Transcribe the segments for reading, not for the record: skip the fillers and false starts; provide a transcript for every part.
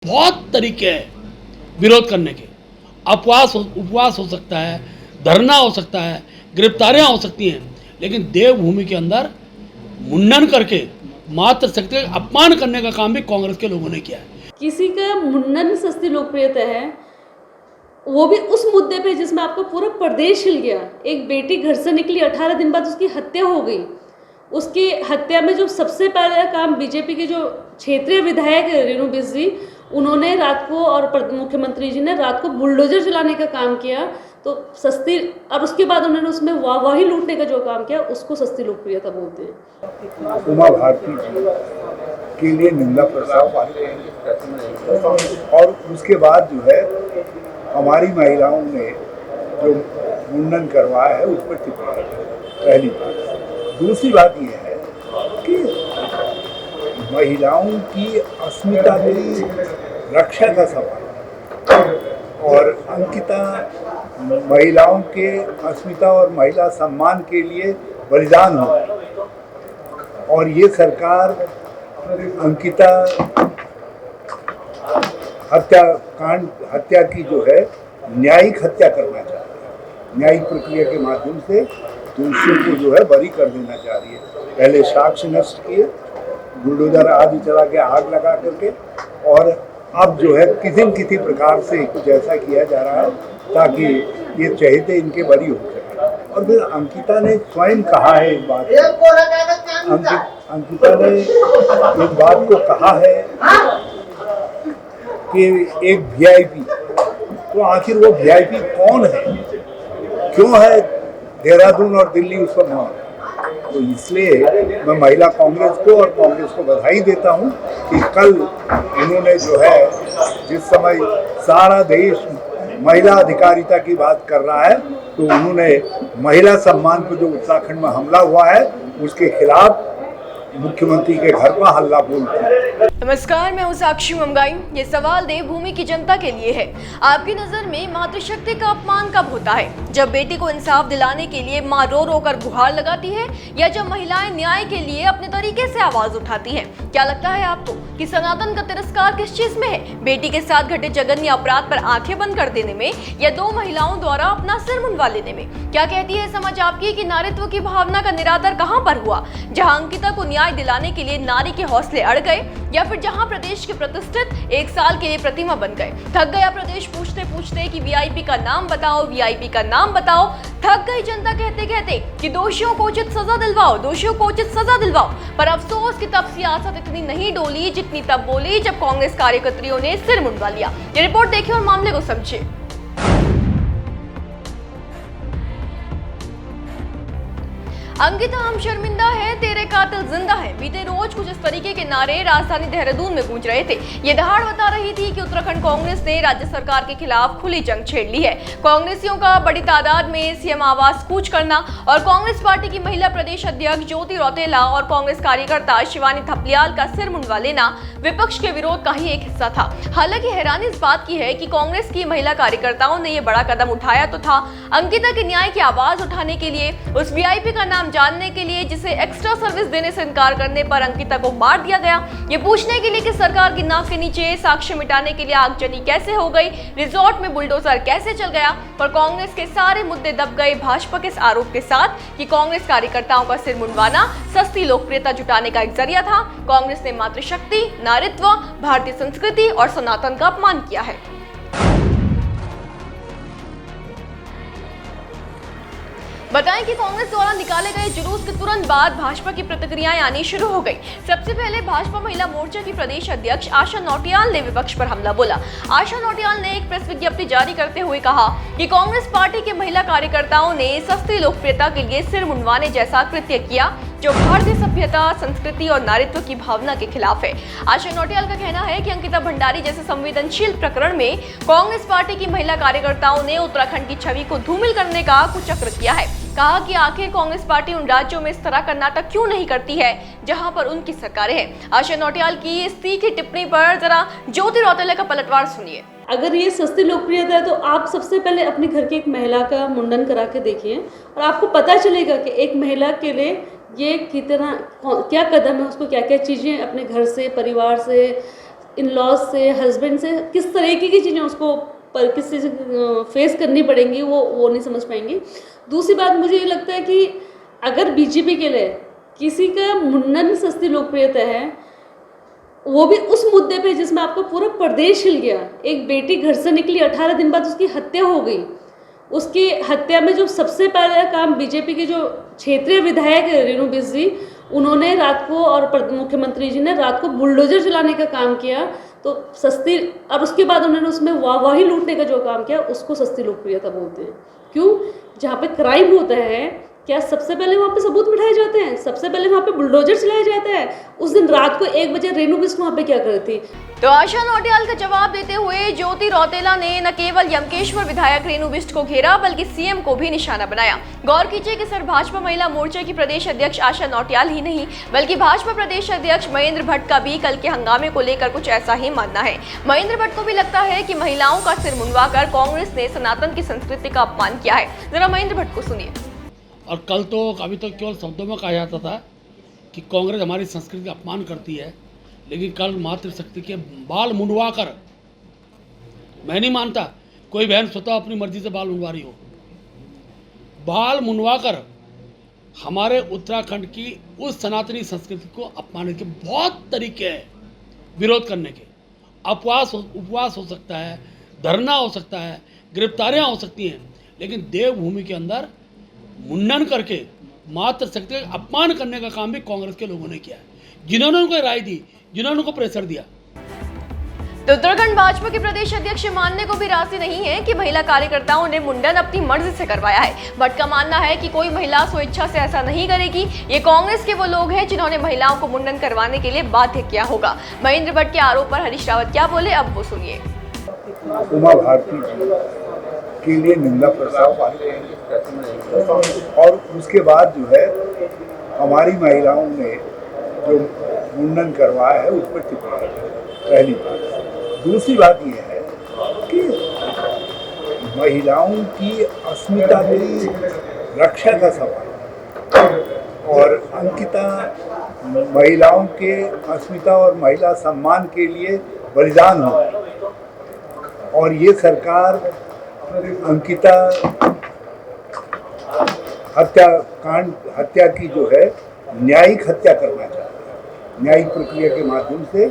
बहुत तरीके हैं विरोध करने के। उपवास हो सकता है, धरना हो सकता है, गिरफ्तारियां हो सकती हैं, लेकिन देवभूमि के अंदर मुंडन करके मातृशक्ति का अपमान करने का काम भी कांग्रेस के लोगों ने किया है। किसी का मुंडन सस्ती लोकप्रियता है, वो भी उस मुद्दे पे जिसमें आपका पूरा प्रदेश हिल गया। एक बेटी घर से निकली, 18 दिन बाद उसकी हत्या हो गई। उसकी हत्या में जो सबसे पहला काम बीजेपी के जो क्षेत्रीय विधायक रेणु बिस्जी, उन्होंने रात को, और मुख्यमंत्री जी ने रात को बुलडोजर चलाने का काम किया। तो सस्ती, और उसके बाद उन्होंने उसमें वाहवाही लूटने का जो काम किया, उसको सस्ती लोकप्रियता बोलते हैं। उमा भारती जी के लिए निंदा प्रस्ताव पारित और उसके बाद जो है हमारी महिलाओं ने जो मुंडन करवाया है उस पर टिप्पणी, पहली बात। दूसरी बात यह है कि महिलाओं की अस्मिता की रक्षा का सवाल, और अंकिता महिलाओं के अस्मिता और महिला सम्मान के लिए बलिदान हो, और ये सरकार अंकिता हत्या की जो है न्यायिक हत्या करना चाह रही है। न्यायिक प्रक्रिया के माध्यम से दोषियों को जो है बरी कर देना चाह रही है। पहले साक्ष्य नष्ट किए, बुलडोजर आदि चला के आग लगा करके, और अब जो है किसी प्रकार से कुछ ऐसा किया जा रहा है ताकि ये चहेते इनके बरी हो सके। और फिर अंकिता ने स्वयं कहा है एक बात, अंकिता ने एक बात को कहा है कि एक वीआईपी, तो आखिर वो वीआईपी कौन है, क्यों है देहरादून और दिल्ली उस पर मौन? तो इसलिए मैं महिला कांग्रेस को और कांग्रेस को बधाई देता हूं कि कल इन्होंने जो है, जिस समय सारा देश महिला अधिकारिता की बात कर रहा है, तो उन्होंने महिला सम्मान पर जो उत्तराखंड में हमला हुआ है उसके खिलाफ मुख्यमंत्री के घर पर हल्ला बोल दिया। नमस्कार, मैं हूं साक्षी मंगाई। ये सवाल देवभूमि की जनता के लिए है। आपकी नजर में मातृशक्ति का अपमान कब होता है? जब बेटी को इंसाफ दिलाने के लिए मां रो रो कर गुहार लगाती है, या जब महिलाएं न्याय के लिए अपने तरीके से आवाज उठाती हैं? क्या लगता है आपको कि सनातन का तिरस्कार किस चीज में है? बेटी के साथ घटे जघन्य अपराध पर आंखें बंद कर देने में, या दो महिलाओं द्वारा अपना सिर मुंडवा लेने में? क्या कहती है समझ आपकी कि नारीत्व की भावना का निरादर कहां पर हुआ? जहां अंकिता को न्याय दिलाने के लिए नारी के हौसले अड़ गए, या फिर जहां प्रदेश के प्रतिष्ठित 1 साल के लिए प्रतिमा बन गए? थक गया प्रदेश पूछते पूछते कि वीआईपी का नाम बताओ, वीआईपी का नाम बताओ। थक गई जनता कहते कहते कि दोषियों को उचित सजा दिलवाओ, दोषियों को उचित सजा दिलवाओ। पर अफसोस कि तब सियासत इतनी नहीं डोली जितनी तब बोली जब कांग्रेस कार्यकर्ताओं ने सिर मुंडवा लिया। ये रिपोर्ट देखिए और मामले को समझिए। अंकिता हम शर्मिंदा है, तेरे कातिल जिंदा है। बीते रोज कुछ इस तरीके के नारे राजधानी देहरादून में गूंज रहे थे। ये दहाड़ बता रही थी कि उत्तराखंड कांग्रेस ने राज्य सरकार के खिलाफ खुली जंग छेड़ ली है। कांग्रेसियों का बड़ी तादाद में सीएम आवास कूच करना और कांग्रेस पार्टी की महिला प्रदेश अध्यक्ष ज्योति रौतेला और कांग्रेस कार्यकर्ता शिवानी थपलियाल का सिर मुंडवा लेना विपक्ष के विरोध का ही एक हिस्सा था। हालांकि हैरानी इस बात की है कि कांग्रेस की महिला कार्यकर्ताओं ने यह बड़ा कदम उठाया तो था अंकिता के न्याय की आवाज उठाने के लिए, उस वीआईपी का नाम जानने के लिए जिसे एक्स्ट्रा सर्विस देने से इनकार करने पर अंकिता को मार दिया गया, ये पूछने के लिए कि सरकार की नाक के नीचे साक्ष्य मिटाने के लिए आगजनी कैसे हो गई, रिजॉर्ट में बुलडोजर कैसे चल गया। पर कांग्रेस के सारे मुद्दे दब गए भाजपा के इस आरोप के साथ कि कांग्रेस कार्यकर्ताओं का सिर मुंडवाना सस्ती लोकप्रियता जुटाने का एक जरिया था। कांग्रेस ने मातृशक्ति, नारीत्व, भारतीय संस्कृति और सनातन का अपमान किया है। बताएं कि कांग्रेस द्वारा निकाले गए जुलूस के तुरंत बाद भाजपा की प्रतिक्रियाएं आनी शुरू हो गई। सबसे पहले भाजपा महिला मोर्चा की प्रदेश अध्यक्ष आशा नौटियाल ने विपक्ष पर हमला बोला। आशा नौटियाल ने एक प्रेस विज्ञप्ति जारी करते हुए कहा कि कांग्रेस पार्टी के महिला कार्यकर्ताओं ने सस्ती लोकप्रियता के लिए सिर मुंडवाने जैसा कृत्य किया जो भारतीय सभ्यता, संस्कृति और नारीत्व की भावना के खिलाफ है। आशा नौटियाल का कहना है कि अंकिता भंडारी जैसे संवेदनशील प्रकरण में कांग्रेस पार्टी की महिला कार्यकर्ताओं ने उत्तराखंड की छवि को धूमिल करने का कुचक्र किया है। कहा कि आखिर कांग्रेस पार्टी उन राज्यों में इस तरह का नाटक क्यों नहीं करती है जहां पर उनकी सरकारें हैं। आशा नौटियाल की इस तीखी टिप्पणी पर जरा ज्योति रौतेला का पलटवार सुनिए। अगर ये सस्ती लोकप्रियता है तो आप सबसे पहले अपने घर की एक महिला का मुंडन करा के देखिए और आपको पता चलेगा कि एक महिला के लिए ये कितना क्या कदम है, उसको क्या क्या चीज़ें अपने घर से, परिवार से इन लॉज से, हस्बैंड से किस तरीके की चीज़ें उसको पर किस चीज़ फेस करनी पड़ेंगी वो नहीं समझ पाएंगे। दूसरी बात मुझे ये लगता है कि अगर बीजेपी के लिए किसी का मुंडन सस्ती लोकप्रियता है, वो भी उस मुद्दे पे जिसमें आपका पूरा प्रदेश हिल गया। एक बेटी घर से निकली, 18 दिन बाद उसकी हत्या हो गई। उसकी हत्या में जो सबसे पहला काम बीजेपी के जो क्षेत्रीय विधायक रेणु बिष्ट जी, उन्होंने रात को, और मुख्यमंत्री जी ने रात को बुलडोजर चलाने का काम किया। तो सस्ती, और उसके बाद उन्होंने उसमें वाहवाही लूटने का जो काम किया, उसको सस्ती लोकप्रियता बोलते हैं। क्यों? जहाँ पे क्राइम होता है, क्या सबसे पहले वहाँ पे सबूत बिठाए जाते हैं? सबसे पहले वहाँ पे बुलडोजर चलाया जाता है? उस दिन रात को 1 बजे रेणु बिष्ट वहाँ पे क्या कर रही थी? तो आशा नौटियाल का जवाब देते हुए ज्योति रौतेला ने न केवल यमकेश्वर विधायक रेणु बिष्ट को घेरा, बल्कि सीएम को भी निशाना बनाया। गौर कीजिए कि सिर्फ भाजपा महिला मोर्चा की प्रदेश अध्यक्ष आशा नौटियाल ही नहीं, बल्कि भाजपा प्रदेश अध्यक्ष महेंद्र भट्ट का भी कल के हंगामे को लेकर कुछ ऐसा ही मानना है। महेंद्र भट्ट को भी लगता है कि महिलाओं का सिर मुंडवाकर कांग्रेस ने सनातन की संस्कृति का अपमान किया है। जरा महेंद्र भट्ट को सुनिए। और कल तो अभी तो केवल शब्दों में कहा जाता था कि कांग्रेस हमारी संस्कृति का अपमान करती है, लेकिन कल मातृशक्ति के बाल मुंडवा कर, मैं नहीं मानता कोई बहन स्वतः अपनी मर्जी से बाल मुंडवा रही हो। बाल मुंडवा कर हमारे उत्तराखंड की उस सनातनी संस्कृति को अपमानित के बहुत तरीके हैं विरोध करने के। उपवास हो सकता है, धरना हो सकता है, गिरफ्तारियां हो सकती हैं, लेकिन देवभूमि के अंदर मुंडन करके मातृशक्ति का अपमान करने का काम भी कांग्रेस के लोगों ने किया है, जिन्होंने उनको राय दी, जिन्होंने उनको प्रेशर दिया। तो उत्तराखंड भाजपा के प्रदेश अध्यक्ष मानने को भी राजी नहीं है कि महिला कार्यकर्ताओं ने मुंडन अपनी मर्जी से करवाया है। भट्ट का मानना है कि कोई महिला स्वेच्छा से ऐसा नहीं करेगी। ये कांग्रेस के वो लोग हैं जिन्होंने महिलाओं को मुंडन करवाने के लिए बाध्य किया होगा। महेंद्र भट्ट के आरोप पर हरीश रावत क्या बोले, अब वो सुनिए। उमा भारती जी के लिए निंदा प्रस्ताव पारित और उसके बाद जो है हमारी महिलाओं ने जो मुंडन करवाया है उस पर टिप्पणी। पहली बात। दूसरी बात यह है कि महिलाओं की अस्मिता की रक्षा का सवाल, और अंकिता महिलाओं के अस्मिता और महिला सम्मान के लिए बलिदान हो, और ये सरकार अंकिता हत्या की जो है न्यायिक हत्या करना चाह रही है। न्यायिक प्रक्रिया के माध्यम से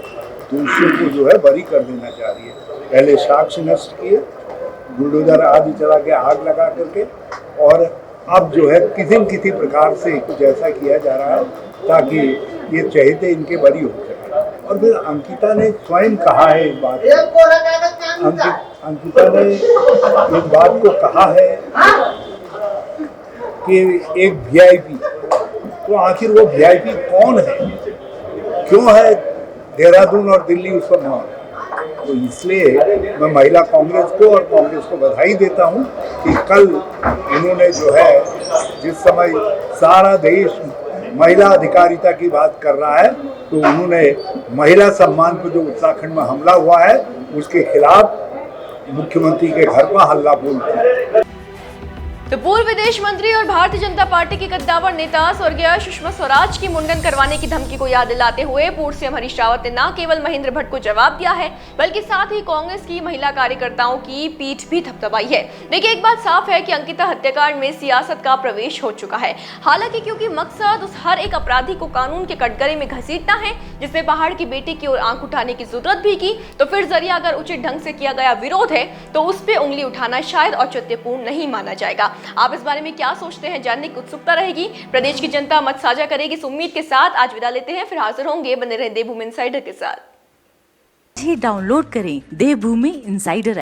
दोषियों को जो है बरी कर देना चाह रही है। पहले साक्ष्य नष्ट किए, बुलडोजर आदि चला के आग लगा करके, और अब जो है किसी प्रकार से कुछ ऐसा किया जा रहा है ताकि ये चहेते इनके बरी हो सके। और फिर अंकिता ने स्वयं कहा है एक बात, अंकिता ने एक बात को कहा है कि एक वीआईपी, तो आखिर वो वीआईपी कौन है, क्यों है देहरादून और दिल्ली उस पर मौन? तो इसलिए मैं महिला कांग्रेस को और कांग्रेस को बधाई देता हूं कि कल उन्होंने जो है, जिस समय सारा देश महिला अधिकारिता की बात कर रहा है, तो उन्होंने महिला सम्मान पर जो उत्तराखंड में हमला हुआ है उसके खिलाफ मुख्यमंत्री के घर पर हल्ला बोल दिया। तो पूर्व विदेश मंत्री और भारतीय जनता पार्टी के कद्दावर नेता स्वर्गीय सुषमा स्वराज की मुंडन करवाने की धमकी को याद दिलाते हुए पूर्व सीएम हरीश रावत ने न केवल महेंद्र भट्ट को जवाब दिया है, बल्कि साथ ही कांग्रेस की महिला कार्यकर्ताओं की पीठ भी थपथपाई है। देखिए, एक बात साफ है कि अंकिता हत्याकांड में सियासत का प्रवेश हो चुका है। हालांकि क्योंकि मकसद उस हर एक अपराधी को कानून के कटघरे में घसीटना है जिसने पहाड़ की बेटी की ओर आंख उठाने की जरूरत भी की, तो फिर जरिया अगर उचित ढंग से किया गया विरोध है तो उस पर उंगली उठाना शायद औचित्यपूर्ण नहीं माना जाएगा। आप इस बारे में क्या सोचते हैं, जानने की उत्सुकता रहेगी। प्रदेश की जनता मत साझा करेगी इस उम्मीद के साथ आज विदा लेते हैं, फिर हाजिर होंगे। बने रहे देवभूमि इनसाइडर के साथ। डाउनलोड करें देवभूमि इनसाइडर।